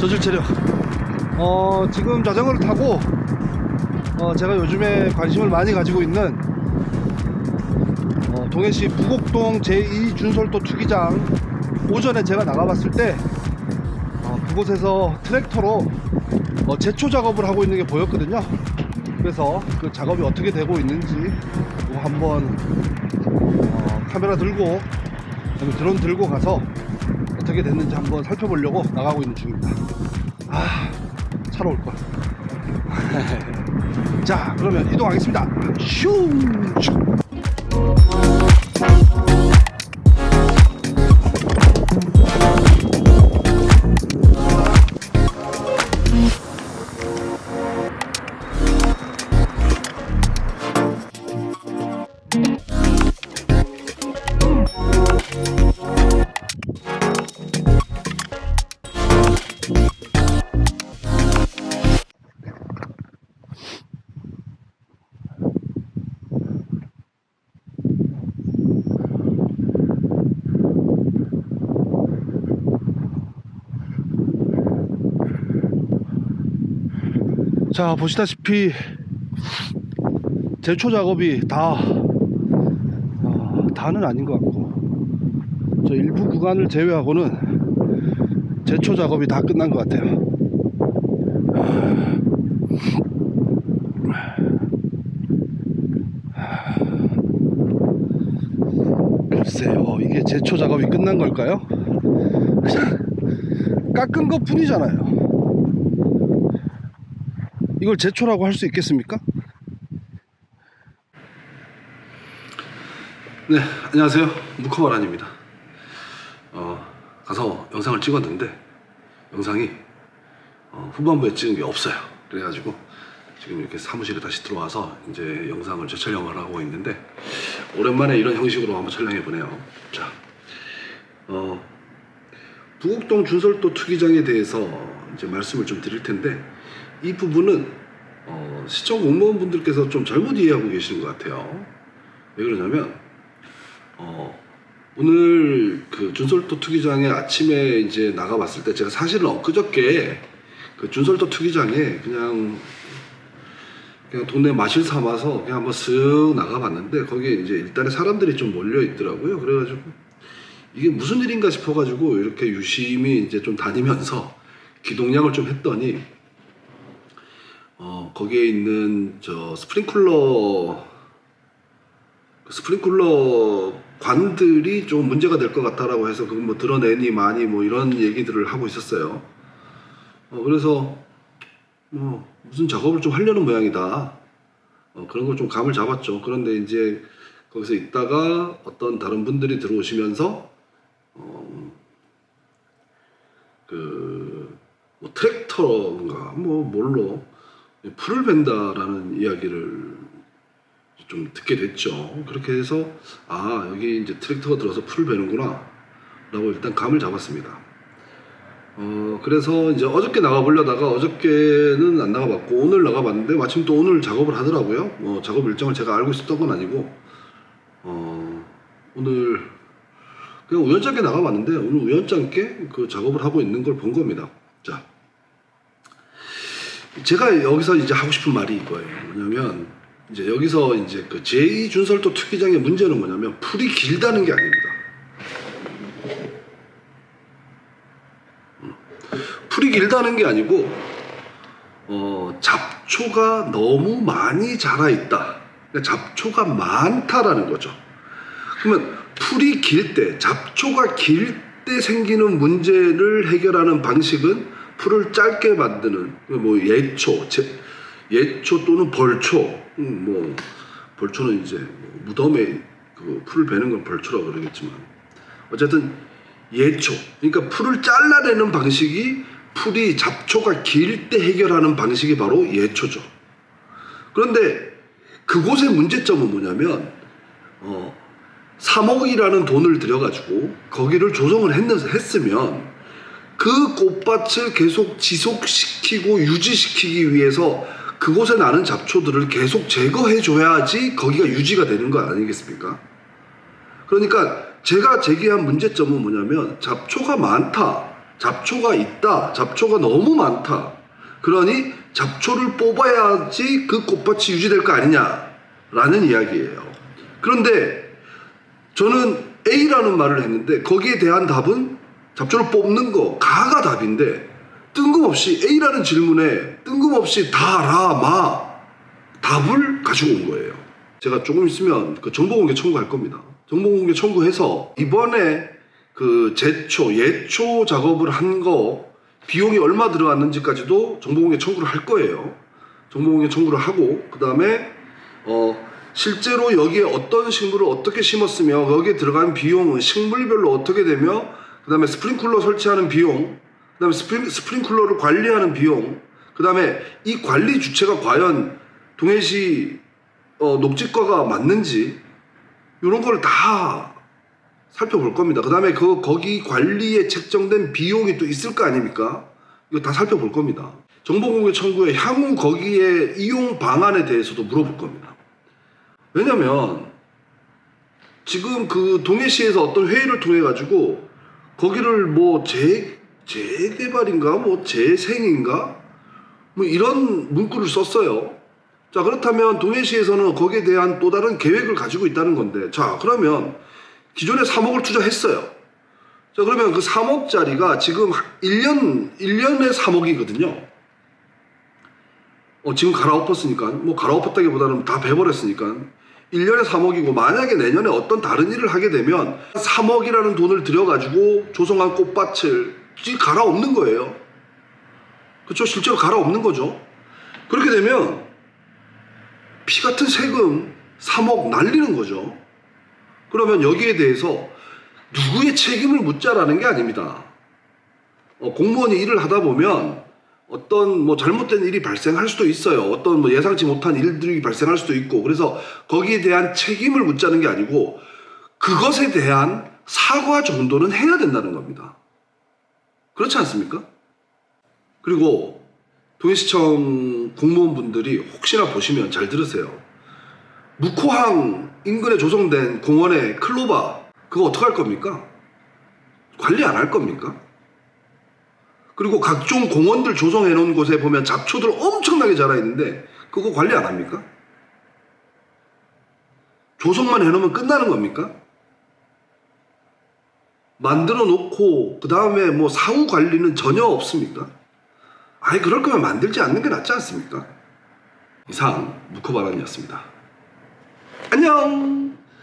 저질 체력. 지금 자전거를 타고 제가 요즘에 관심을 많이 가지고 있는 동해시 부곡동 제2준솔도 투기장, 오전에 제가 나가봤을 때 그곳에서 트랙터로 제초 작업을 하고 있는 게 보였거든요. 그래서 그 작업이 어떻게 되고 있는지 한번 카메라 들고 드론 들고 가서 어떻게 됐는지 한번 살펴보려고 나가고 있는 중입니다. 차로 올걸. 자, 그러면 이동하겠습니다. 슝! 자, 보시다시피 제초 작업이 다는 아닌 것 같고, 저 일부 구간을 제외하고는 제초 작업이 다 끝난 것 같아요. 글쎄요, 이게 제초 작업이 끝난 걸까요? 그냥 깎은 것 뿐이잖아요. 이걸 제초라고 할 수 있겠습니까? 네, 안녕하세요. 무커바란입니다. 가서 영상을 찍었는데 영상이 후반부에 찍은 게 없어요. 그래가지고 지금 이렇게 사무실에 다시 들어와서 이제 영상을 재촬영을 하고 있는데, 오랜만에 이런 형식으로 한번 촬영해 보네요. 자, 부곡동 준솔도 투기장에 대해서 이제 말씀을 좀 드릴 텐데, 이 부분은 시청 공무원분들께서 좀 잘못 이해하고 계시는 것 같아요. 왜 그러냐면 오늘 그 준솔도 투기장에 아침에 이제 나가봤을 때, 제가 사실은 엊그저께 그 준솔도 투기장에 그냥 동네 마실 삼아서 그냥 한번 쓱 나가봤는데, 거기에 이제 일단에 사람들이 좀 몰려 있더라고요. 그래가지고 이게 무슨 일인가 싶어가지고 이렇게 유심히 이제 좀 다니면서 기동량을 좀 했더니, 거기에 있는 저 스프링클러 관들이 좀 문제가 될 것 같다라고 해서 그건 뭐 드러내니 마니 뭐 이런 얘기들을 하고 있었어요. 그래서 무슨 작업을 좀 하려는 모양이다. 그런 걸 좀 감을 잡았죠. 그런데 이제 거기서 있다가 어떤 다른 분들이 들어오시면서 뭐 트랙터인가 뭐 뭘로 풀을 벤다라는 이야기를 좀 듣게 됐죠. 그렇게 해서 여기 이제 트랙터가 들어서 풀을 베는구나 라고 일단 감을 잡았습니다. 그래서 이제 어저께 나가보려다가 어저께는 안 나가봤고 오늘 나가봤는데, 마침 또 오늘 작업을 하더라고요. 작업 일정을 제가 알고 있었던 건 아니고 오늘 그냥 우연찮게 나가봤는데, 오늘 우연찮게 그 작업을 하고 있는 걸 본 겁니다. 자, 제가 여기서 이제 하고 싶은 말이 이거예요. 뭐냐면 이제 여기서 이제 그 제2준솔도 투기장의 문제는 뭐냐면 풀이 길다는 게 아닙니다. 풀이 길다는 게 아니고 잡초가 너무 많이 자라 있다. 그러니까 잡초가 많다라는 거죠. 그러면 풀이 길 때, 잡초가 길 때 생기는 문제를 해결하는 방식은 풀을 짧게 만드는 뭐 예초 또는 벌초, 뭐 벌초는 이제 무덤에 그 풀을 베는 건 벌초라고 그러겠지만, 어쨌든 예초, 그러니까 풀을 잘라내는 방식이, 풀이 잡초가 길 때 해결하는 방식이 바로 예초죠. 그런데 그곳의 문제점은 뭐냐면 3억이라는 돈을 들여가지고 거기를 조성을 했으면 그 꽃밭을 계속 지속시키고 유지시키기 위해서 그곳에 나는 잡초들을 계속 제거해 줘야지 거기가 유지가 되는 거 아니겠습니까? 그러니까 제가 제기한 문제점은 뭐냐면 잡초가 많다. 잡초가 있다, 잡초가 너무 많다, 그러니 잡초를 뽑아야지 그 꽃밭이 유지될 거 아니냐라는 이야기예요. 그런데 저는 A라는 말을 했는데 거기에 대한 답은 잡초를 뽑는 거 가가 답인데, 뜬금없이 A라는 질문에 뜬금없이 다라마 답을 가지고 온 거예요. 제가 조금 있으면 그 정보공개 청구할 겁니다. 정보공개 청구해서 이번에 그 제초, 예초 작업을 한 거 비용이 얼마 들어갔는지까지도 정보공개 청구를 할 거예요. 정보공개 청구를 하고, 그 다음에 실제로 여기에 어떤 식물을 어떻게 심었으며 여기에 들어간 비용은 식물별로 어떻게 되며, 그 다음에 스프링클러 설치하는 비용, 그 다음에 스프링클러를 관리하는 비용, 그 다음에 이 관리 주체가 과연 동해시 녹지과가 맞는지 이런 걸 다 살펴볼 겁니다. 그 다음에 거기 관리에 책정된 비용이 또 있을 거 아닙니까? 이거 다 살펴볼 겁니다. 정보공개 청구에 향후 거기에 이용 방안에 대해서도 물어볼 겁니다. 왜냐면 지금 그 동해시에서 어떤 회의를 통해 가지고 거기를 뭐 재개발인가 뭐 재생인가 뭐 이런 문구를 썼어요. 자, 그렇다면 동해시에서는 거기에 대한 또 다른 계획을 가지고 있다는 건데, 자, 그러면 기존에 3억을 투자했어요. 자, 그러면 그 3억짜리가 지금 1년에 3억이거든요. 지금 갈아엎었으니까, 뭐 갈아엎었다기보다는 다 배버렸으니까 1년에 3억이고, 만약에 내년에 어떤 다른 일을 하게 되면 3억이라는 돈을 들여가지고 조성한 꽃밭을 갈아엎는 거예요. 그렇죠? 실제로 갈아엎는 거죠. 그렇게 되면 피 같은 세금 3억 날리는 거죠. 그러면 여기에 대해서 누구의 책임을 묻자라는 게 아닙니다. 공무원이 일을 하다 보면 어떤 뭐 잘못된 일이 발생할 수도 있어요. 어떤 뭐 예상치 못한 일들이 발생할 수도 있고, 그래서 거기에 대한 책임을 묻자는 게 아니고 그것에 대한 사과 정도는 해야 된다는 겁니다. 그렇지 않습니까? 그리고 동해시청 공무원분들이 혹시나 보시면 잘 들으세요. 묵호항 인근에 조성된 공원의 클로바, 그거 어떡할 겁니까? 관리 안 할 겁니까? 그리고 각종 공원들 조성해 놓은 곳에 보면 잡초들 엄청나게 자라 있는데 그거 관리 안 합니까? 조성만 해놓으면 끝나는 겁니까? 만들어 놓고 그 다음에 뭐 사후 관리는 전혀 없습니까? 아예 그럴 거면 만들지 않는 게 낫지 않습니까? 이상 묵호바람이었습니다. 안녕.